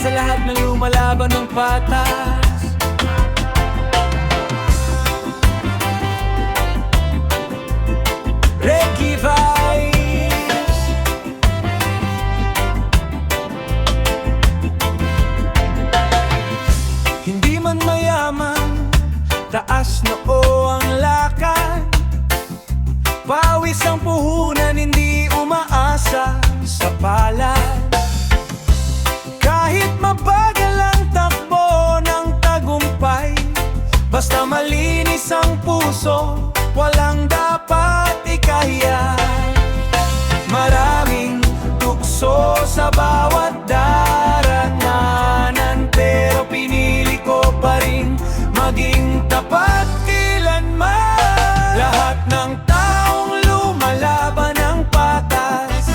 sa lahat ng lumalaban ng patas. Reggae vibes. Hindi man mayaman, taas noo ang lakad, pawis ang puhunan, hindi umaasa sa palad. Kahit mabagal ang takbo ng tagumpay, basta malinis ang puso, walang dapat ikahiya. Maraming tukso sa bawat daraanan, pero pinili ko pa rin maging tapat kailanman. Lahat ng taong lumalaban ng patas,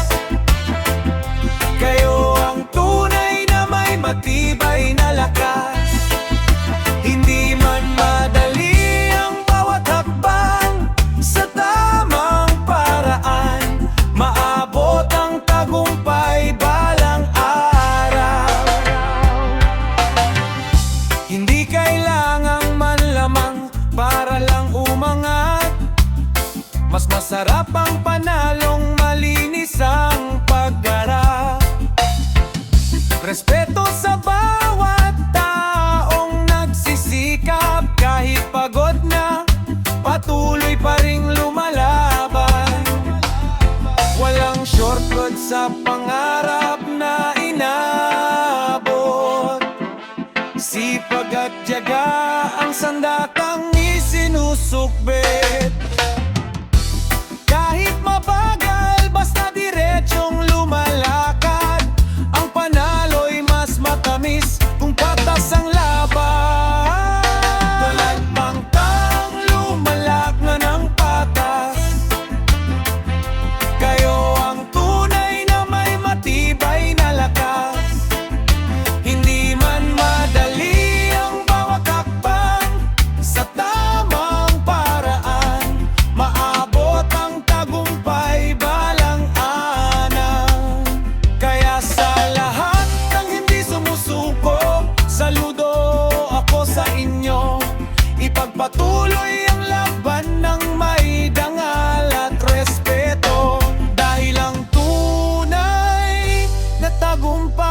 kayo ang tunay na may matibay na lakas. Hindi man madali ang bawat hakbang, sa tamang paraan maabot ang tagumpay balang araw. Hindi kailangang manlamang para lang umangat, mas masarap ang panalong malinis ang paggarap. Respeto sa bawat taong nagsisikap, kahit pagod na, patuloy pa ring lumalaban. Walang shortcut sa pangarap na inabot, sipag at tiyaga ang sandakang isinusukbit. Kahit mabagal, basta diretsong lumalakad, ang panalo'y mas matamis kung patas ang laban. Talagpang taong lumalakad ng patas, kayo ang tunay na may matibay na lakas. Hindi man madali ang bawat hakbang, sa tamang paraan maabot ang tagumpay balang araw. Kaya sa lahat ng hindi sumusuko, saludo ako sa inyo. Ipagpatuloy ang laban ng may dangal at respeto, dahil ang tunay na tagumpay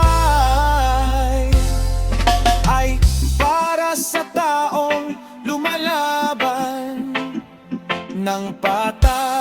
ay para sa taong lumalaban ng patas.